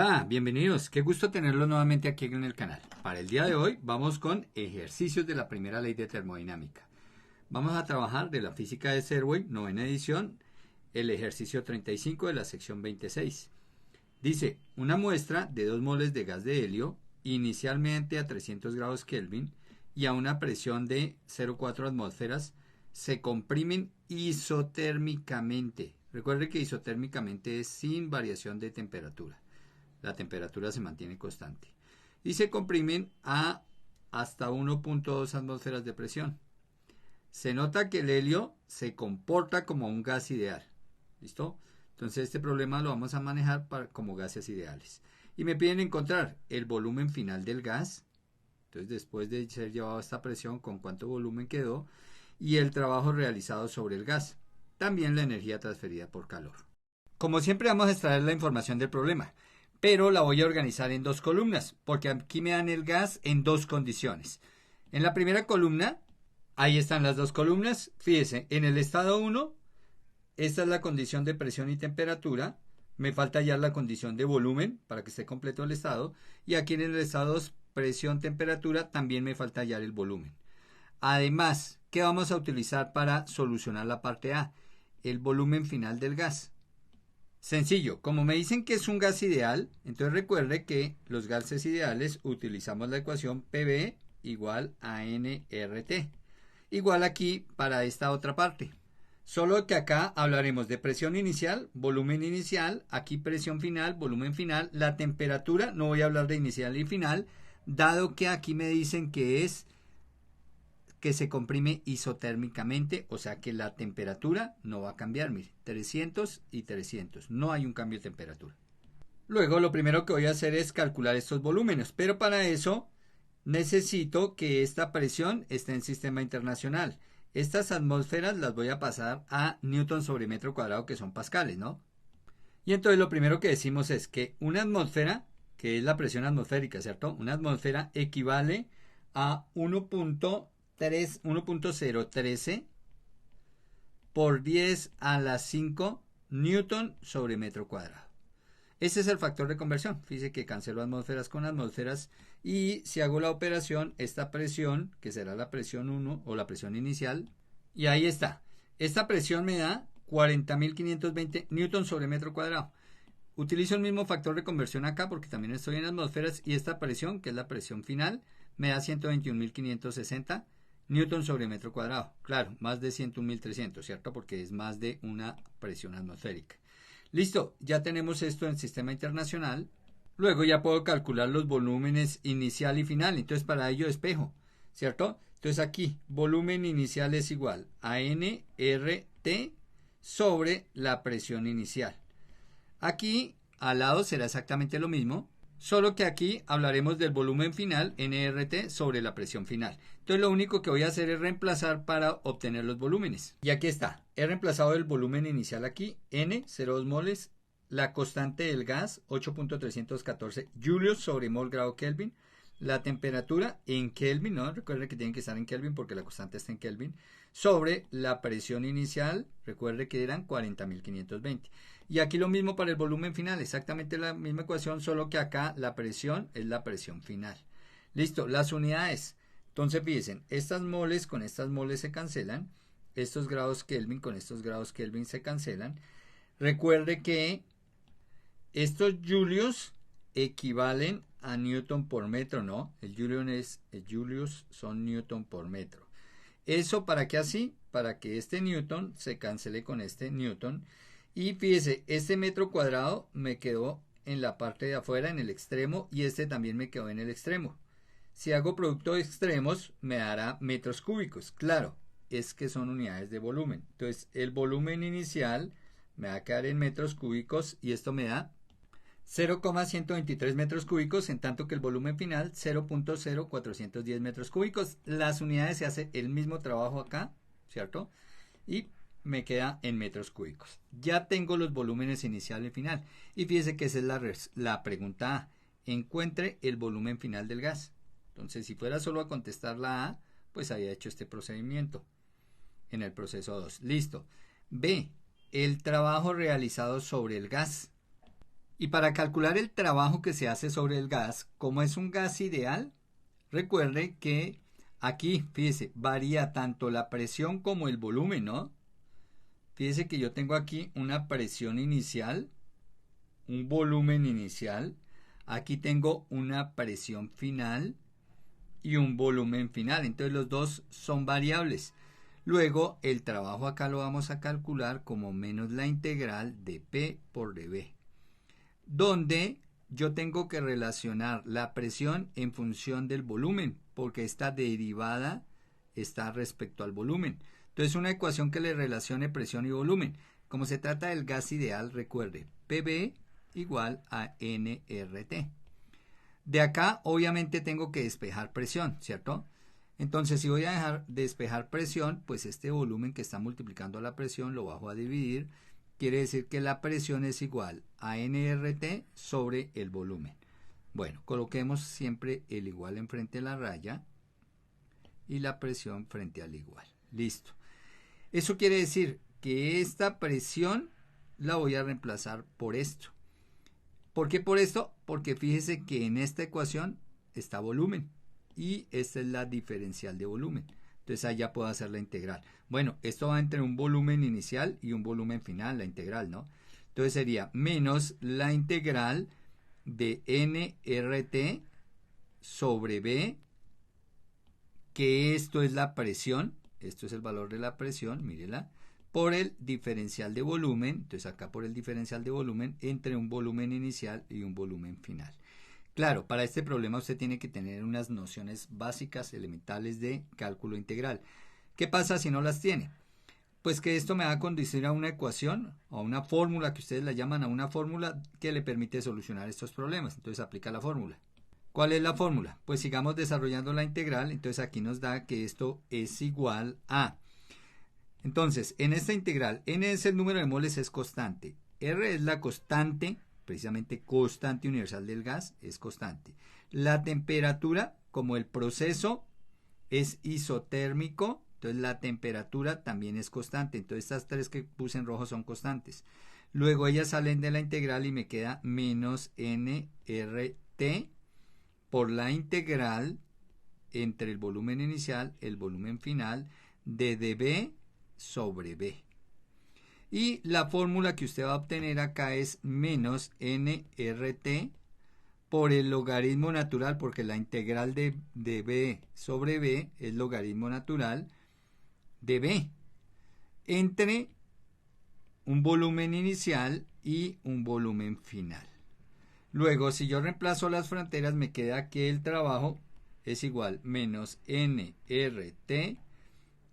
Hola, bienvenidos. Qué gusto tenerlos nuevamente aquí en el canal. Para el día de hoy vamos con ejercicios de la primera ley de termodinámica. Vamos a trabajar de la física de Serway, novena edición, el ejercicio 35 de la sección 26. Dice, una muestra de 2 moles de gas de helio, inicialmente a 300 grados Kelvin y a una presión de 0,4 atmósferas, se comprimen isotérmicamente. Recuerde que isotérmicamente es sin variación de temperatura. La temperatura se mantiene constante. Y se comprimen a hasta 1,2 atmósferas de presión. Se nota que el helio se comporta como un gas ideal. ¿Listo? Entonces este problema lo vamos a manejar como gases ideales. Y me piden encontrar el volumen final del gas. Entonces después de ser llevado a esta presión, con cuánto volumen quedó. Y el trabajo realizado sobre el gas. También la energía transferida por calor. Como siempre vamos a extraer la información del problema, pero la voy a organizar en 2 columnas, porque aquí me dan el gas en 2 condiciones. En la primera columna, ahí están las 2 columnas. Fíjese, en el estado 1, esta es la condición de presión y temperatura. Me falta ya la condición de volumen para que esté completo el estado. Y aquí en el estado 2, presión, temperatura, también me falta hallar el volumen. Además, ¿qué vamos a utilizar para solucionar la parte A? El volumen final del gas. Sencillo, como me dicen que es un gas ideal, entonces recuerde que los gases ideales utilizamos la ecuación PV igual a nRT. Igual aquí para esta otra parte. Solo que acá hablaremos de presión inicial, volumen inicial, aquí presión final, volumen final, la temperatura, no voy a hablar de inicial y final, dado que aquí me dicen que se comprime isotérmicamente, o sea que la temperatura no va a cambiar, mire, 300 y 300, no hay un cambio de temperatura. Luego lo primero que voy a hacer es calcular estos volúmenes, pero para eso necesito que esta presión esté en sistema internacional. Estas atmósferas las voy a pasar a newton sobre metro cuadrado, que son pascales, ¿no? Y entonces lo primero que decimos es que una atmósfera, que es la presión atmosférica, ¿cierto? Una atmósfera equivale a 1.013 por 10 a la 5 newton sobre metro cuadrado. Ese es el factor de conversión. Fíjese que cancelo atmósferas con atmósferas y si hago la operación, esta presión, que será la presión 1 o la presión inicial, y ahí está. Esta presión me da 40.520 newton sobre metro cuadrado. Utilizo el mismo factor de conversión acá porque también estoy en atmósferas y esta presión, que es la presión final, me da 121.560 newton sobre metro cuadrado. Claro, más de 101.300, ¿cierto? Porque es más de una presión atmosférica. Listo, ya tenemos esto en el sistema internacional. Luego ya puedo calcular los volúmenes inicial y final. Entonces para ello despejo, ¿cierto? Entonces aquí, volumen inicial es igual a nRT sobre la presión inicial. Aquí al lado será exactamente lo mismo, solo que aquí hablaremos del volumen final, nRT, sobre la presión final. Entonces lo único que voy a hacer es reemplazar para obtener los volúmenes. Y aquí está, he reemplazado el volumen inicial aquí, N, 0,2 moles, la constante del gas, 8.314 julios sobre mol grado Kelvin, la temperatura en Kelvin, ¿no? Recuerde que tienen que estar en Kelvin porque la constante está en Kelvin, sobre la presión inicial, recuerde que eran 40.520. Y aquí lo mismo para el volumen final, exactamente la misma ecuación, solo que acá la presión es la presión final. Listo, las unidades. Entonces fíjense, estas moles con estas moles se cancelan, estos grados Kelvin con estos grados Kelvin se cancelan. Recuerde que estos julios equivalen a newton por metro, ¿no? El julius son newton por metro. ¿Eso para qué así? Para que este newton se cancele con este newton. Y fíjese, este metro cuadrado me quedó en la parte de afuera, en el extremo, y este también me quedó en el extremo. Si hago producto de extremos, me dará metros cúbicos. Claro, es que son unidades de volumen. Entonces, el volumen inicial me va a quedar en metros cúbicos y esto me da 0,123 metros cúbicos, en tanto que el volumen final 0,0410 metros cúbicos. Las unidades se hace el mismo trabajo acá, ¿cierto? Y me queda en metros cúbicos. Ya tengo los volúmenes inicial y final. Y fíjese que esa es la pregunta A. Encuentre el volumen final del gas. Entonces, si fuera solo a contestar la A, pues había hecho este procedimiento en el proceso 2. Listo. B. El trabajo realizado sobre el gas. Y para calcular el trabajo que se hace sobre el gas, como es un gas ideal, recuerde que aquí, fíjese, varía tanto la presión como el volumen, ¿no? Fíjese que yo tengo aquí una presión inicial, un volumen inicial. Aquí tengo una presión final y un volumen final. Entonces los dos son variables. Luego el trabajo acá lo vamos a calcular como menos la integral de P por dB, donde yo tengo que relacionar la presión en función del volumen, porque esta derivada está respecto al volumen. Entonces una ecuación que le relacione presión y volumen. Como se trata del gas ideal, recuerde, PV igual a nRT. De acá obviamente tengo que despejar presión, ¿cierto? Entonces si voy a dejar despejar presión, pues este volumen que está multiplicando la presión lo bajo a dividir. Quiere decir que la presión es igual a nRT sobre el volumen. Bueno, coloquemos siempre el igual enfrente de la raya y la presión frente al igual. Listo. Eso quiere decir que esta presión la voy a reemplazar por esto. ¿Por qué por esto? Porque fíjese que en esta ecuación está volumen y esta es la diferencial de volumen. Entonces allá puedo hacer la integral. Bueno, esto va entre un volumen inicial y un volumen final, la integral, ¿no? Entonces sería menos la integral de nRT sobre B, que esto es la presión, esto es el valor de la presión, mírela, por el diferencial de volumen, entonces acá por el diferencial de volumen entre un volumen inicial y un volumen final. Claro, para este problema usted tiene que tener unas nociones básicas, elementales de cálculo integral. ¿Qué pasa si no las tiene? Pues que esto me va a conducir a una ecuación o a una fórmula que ustedes la llaman a una fórmula que le permite solucionar estos problemas. Entonces aplica la fórmula. ¿Cuál es la fórmula? Pues sigamos desarrollando la integral. Entonces aquí nos da que esto es igual a... Entonces, en esta integral, n es el número de moles, es constante. R es la constante, precisamente constante universal del gas, es constante. La temperatura, como el proceso es isotérmico, entonces la temperatura también es constante. Entonces estas tres que puse en rojo son constantes. Luego ellas salen de la integral y me queda menos nRT por la integral entre el volumen inicial, el volumen final, de dB sobre B. Y la fórmula que usted va a obtener acá es menos nRT por el logaritmo natural, porque la integral de B sobre B es logaritmo natural de B, entre un volumen inicial y un volumen final. Luego, si yo reemplazo las fronteras, me queda que el trabajo es igual menos nRT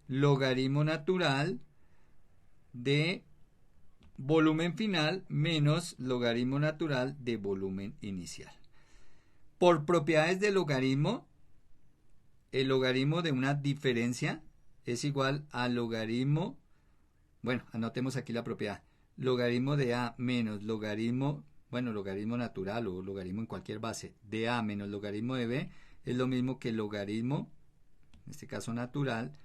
logaritmo natural de volumen final menos logaritmo natural de volumen inicial. Por propiedades del logaritmo, el logaritmo de una diferencia es igual al logaritmo, bueno, anotemos aquí la propiedad, logaritmo de A menos logaritmo, bueno, logaritmo natural o logaritmo en cualquier base, de A menos logaritmo de B, es lo mismo que el logaritmo, en este caso natural,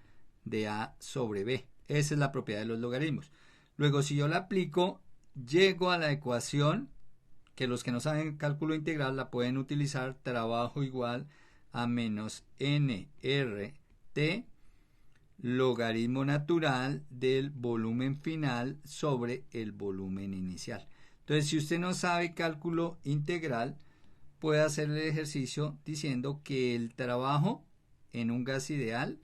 de A sobre B. Esa es la propiedad de los logaritmos. Luego, si yo la aplico, llego a la ecuación que los que no saben cálculo integral la pueden utilizar, trabajo igual a menos nRT logaritmo natural del volumen final sobre el volumen inicial. Entonces, si usted no sabe cálculo integral, puede hacer el ejercicio diciendo que el trabajo en un gas ideal,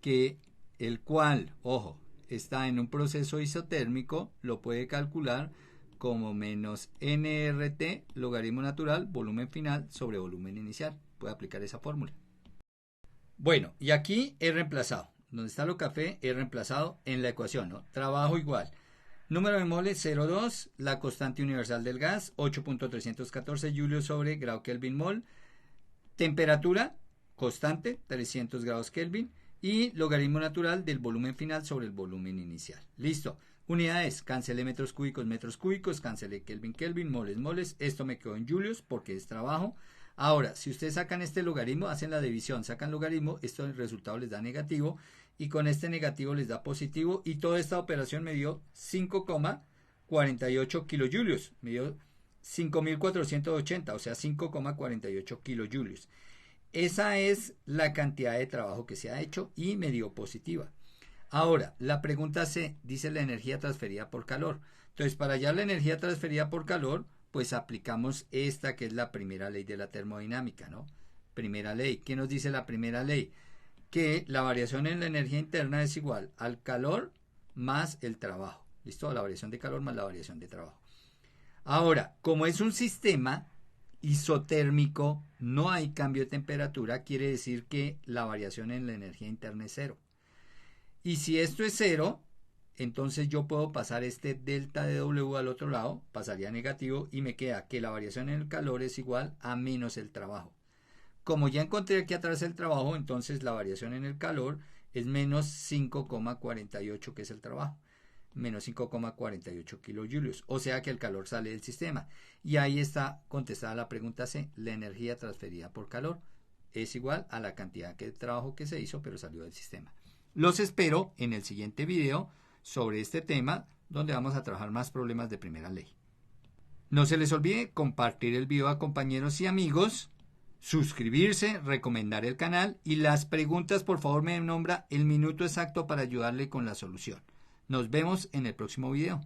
que el cual, ojo, está en un proceso isotérmico, lo puede calcular como menos nRT logaritmo natural volumen final sobre volumen inicial. Puede aplicar esa fórmula. Bueno, y aquí he reemplazado. Donde está lo café, he reemplazado en la ecuación, ¿no? Trabajo igual. Número de moles 0,2, la constante universal del gas, 8.314 julios sobre grado Kelvin mol. Temperatura constante, 300 grados Kelvin. Y logaritmo natural del volumen final sobre el volumen inicial. Listo. Unidades, cancelé metros cúbicos, cancelé Kelvin, Kelvin, moles, moles. Esto me quedó en julios porque es trabajo. Ahora, si ustedes sacan este logaritmo, hacen la división, sacan logaritmo, esto el resultado les da negativo y con este negativo les da positivo y toda esta operación me dio 5,48 kilojulios. Me dio 5.480, o sea, 5,48 kilojulios. Esa es la cantidad de trabajo que se ha hecho y me dio positiva. Ahora, la pregunta C dice la energía transferida por calor. Entonces, para hallar la energía transferida por calor, pues aplicamos esta que es la primera ley de la termodinámica, ¿no? Primera ley. ¿Qué nos dice la primera ley? Que la variación en la energía interna es igual al calor más el trabajo. ¿Listo? La variación de calor más la variación de trabajo. Ahora, como es un sistema isotérmico, no hay cambio de temperatura, quiere decir que la variación en la energía interna es cero. Y si esto es cero, entonces yo puedo pasar este delta de W al otro lado, pasaría a negativo y me queda que la variación en el calor es igual a menos el trabajo. Como ya encontré aquí atrás el trabajo, entonces la variación en el calor es menos 5,48, que es el trabajo. Menos 5,48 kilojulios. O sea que el calor sale del sistema. Y ahí está contestada la pregunta C. La energía transferida por calor es igual a la cantidad de trabajo que se hizo, pero salió del sistema. Los espero en el siguiente video sobre este tema, donde vamos a trabajar más problemas de primera ley. No se les olvide compartir el video a compañeros y amigos, suscribirse, recomendar el canal y las preguntas, por favor me nombra el minuto exacto para ayudarle con la solución. Nos vemos en el próximo video.